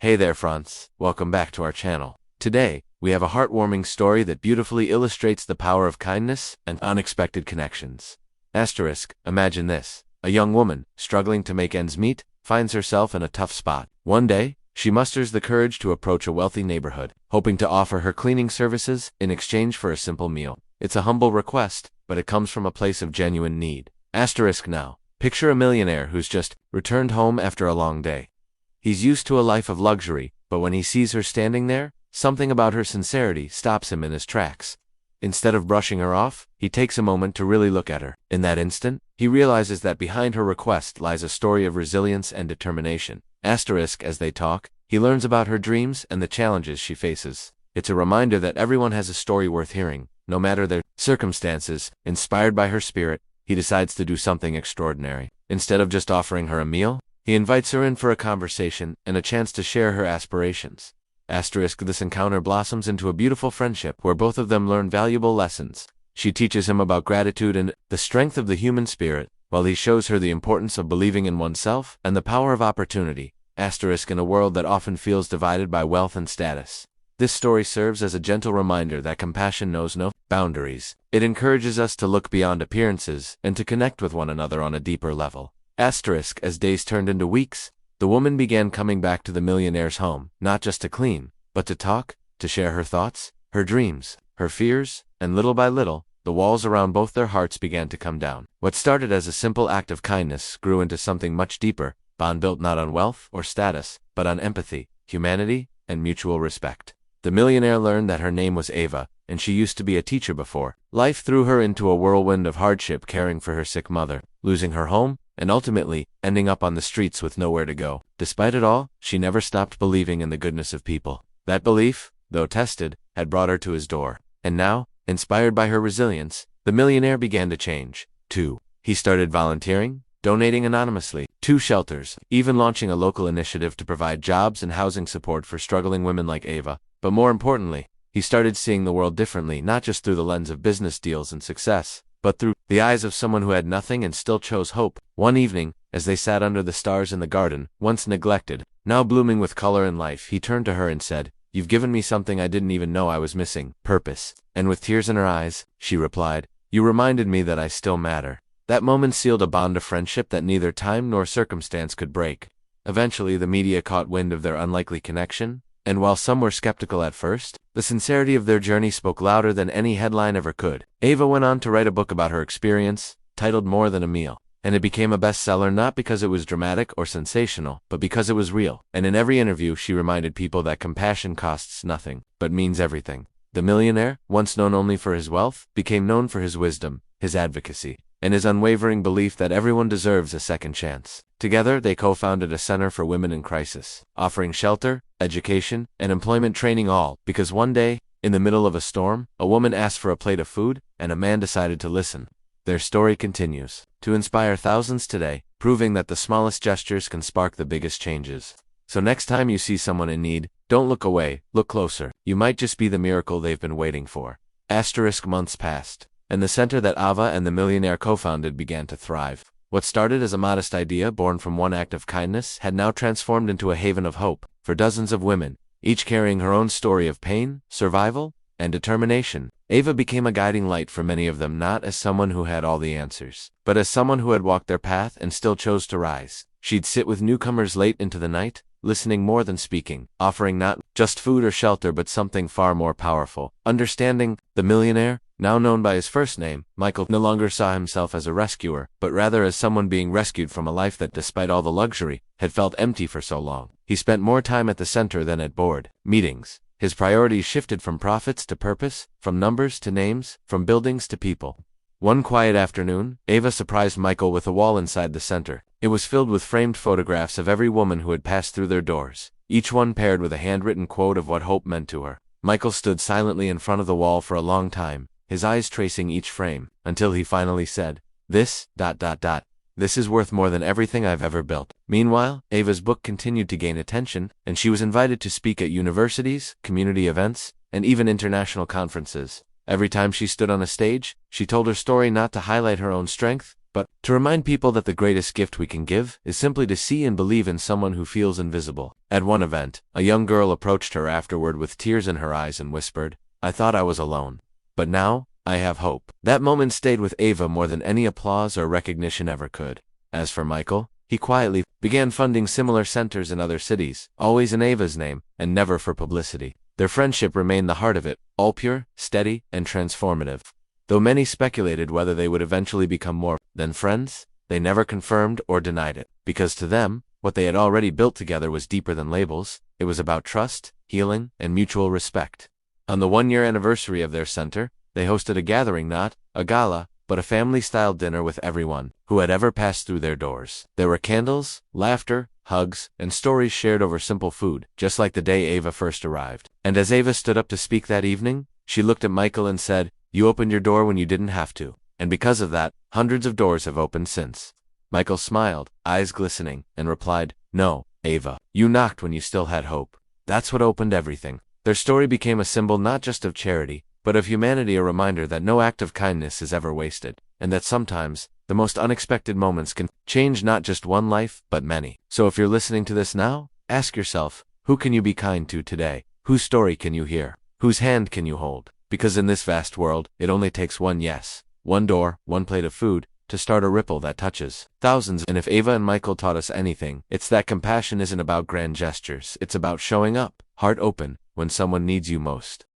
Hey there, Franz. Welcome back to our channel. Today, we have a heartwarming story that beautifully illustrates the power of kindness and unexpected connections. Imagine this. A young woman, struggling to make ends meet, finds herself in a tough spot. One day, she musters the courage to approach a wealthy neighborhood, hoping to offer her cleaning services in exchange for a simple meal. It's a humble request, but it comes from a place of genuine need. Now, picture a millionaire who's just returned home after a long day. He's used to a life of luxury, but when he sees her standing there, something about her sincerity stops him in his tracks. Instead of brushing her off, he takes a moment to really look at her. In that instant, he realizes that behind her request lies a story of resilience and determination. As they talk, he learns about her dreams and the challenges she faces. It's a reminder that everyone has a story worth hearing, no matter their circumstances. Inspired by her spirit, he decides to do something extraordinary. Instead of just offering her a meal, he invites her in for a conversation and a chance to share her aspirations. This encounter blossoms into a beautiful friendship where both of them learn valuable lessons. She teaches him about gratitude and the strength of the human spirit, while he shows her the importance of believing in oneself and the power of opportunity. In a world that often feels divided by wealth and status, this story serves as a gentle reminder that compassion knows no boundaries. It encourages us to look beyond appearances and to connect with one another on a deeper level. As days turned into weeks, the woman began coming back to the millionaire's home, not just to clean, but to talk, to share her thoughts, her dreams, her fears, and little by little, the walls around both their hearts began to come down. What started as a simple act of kindness grew into something much deeper, bond built not on wealth or status, but on empathy, humanity, and mutual respect. The millionaire learned that her name was Eva, and she used to be a teacher before. Life threw her into a whirlwind of hardship caring for her sick mother, losing her home, and ultimately, ending up on the streets with nowhere to go. Despite it all, she never stopped believing in the goodness of people. That belief, though tested, had brought her to his door. And now, inspired by her resilience, the millionaire began to change, too. He started volunteering, donating anonymously to shelters, even launching a local initiative to provide jobs and housing support for struggling women like Eva. But more importantly, he started seeing the world differently, not just through the lens of business deals and success, but through the eyes of someone who had nothing and still chose hope. One evening, as they sat under the stars in the garden, once neglected, now blooming with color and life, he turned to her and said, "You've given me something I didn't even know I was missing, purpose." And with tears in her eyes, she replied, "You reminded me that I still matter." That moment sealed a bond of friendship that neither time nor circumstance could break. Eventually, the media caught wind of their unlikely connection, and while some were skeptical at first, the sincerity of their journey spoke louder than any headline ever could. Eva went on to write a book about her experience, titled More Than a Meal, and it became a bestseller not because it was dramatic or sensational, but because it was real. And in every interview, she reminded people that compassion costs nothing, but means everything. The millionaire, once known only for his wealth, became known for his wisdom, his advocacy, and his unwavering belief that everyone deserves a second chance. Together, they co-founded a center for women in crisis, offering shelter, education, and employment training, all because one day, in the middle of a storm, a woman asked for a plate of food, and a man decided to listen. Their story continues to inspire thousands today, proving that the smallest gestures can spark the biggest changes. So next time you see someone in need, don't look away, look closer. You might just be the miracle they've been waiting for. Months passed, and the center that Ava and the millionaire co-founded began to thrive. What started as a modest idea born from one act of kindness had now transformed into a haven of hope for dozens of women, each carrying her own story of pain, survival, and determination. Ava became a guiding light for many of them, not as someone who had all the answers, but as someone who had walked their path and still chose to rise. She'd sit with newcomers late into the night, listening more than speaking, offering not just food or shelter but something far more powerful, understanding. The millionaire, now known by his first name, Michael, no longer saw himself as a rescuer, but rather as someone being rescued from a life that, despite all the luxury, had felt empty for so long. He spent more time at the center than at board meetings. His priorities shifted from profits to purpose, from numbers to names, from buildings to people. One quiet afternoon, Ava surprised Michael with a wall inside the center. It was filled with framed photographs of every woman who had passed through their doors, each one paired with a handwritten quote of what hope meant to her. Michael stood silently in front of the wall for a long time, his eyes tracing each frame, until he finally said, This is worth more than everything I've ever built." Meanwhile, Ava's book continued to gain attention, and she was invited to speak at universities, community events, and even international conferences. Every time she stood on a stage, she told her story not to highlight her own strength, but to remind people that the greatest gift we can give is simply to see and believe in someone who feels invisible. At one event, a young girl approached her afterward with tears in her eyes and whispered, "I thought I was alone. But now, I have hope." That moment stayed with Ava more than any applause or recognition ever could. As for Michael, he quietly began funding similar centers in other cities, always in Ava's name, and never for publicity. Their friendship remained the heart of it, all pure, steady, and transformative. Though many speculated whether they would eventually become more than friends, they never confirmed or denied it, because to them, what they had already built together was deeper than labels. It was about trust, healing, and mutual respect. On the one-year anniversary of their center, they hosted a gathering, not a gala, but a family-style dinner with everyone who had ever passed through their doors. There were candles, laughter, hugs, and stories shared over simple food, just like the day Ava first arrived. And as Ava stood up to speak that evening, she looked at Michael and said, "You opened your door when you didn't have to. And because of that, hundreds of doors have opened since." Michael smiled, eyes glistening, and replied, "No, Ava, you knocked when you still had hope. That's what opened everything." Their story became a symbol not just of charity, but of humanity, a reminder that no act of kindness is ever wasted, and that sometimes, the most unexpected moments can change not just one life, but many. So if you're listening to this now, ask yourself, who can you be kind to today? Whose story can you hear? Whose hand can you hold? Because in this vast world, it only takes one yes, one door, one plate of food, to start a ripple that touches thousands. And if Ava and Michael taught us anything, it's that compassion isn't about grand gestures. It's about showing up, heart open, when someone needs you most.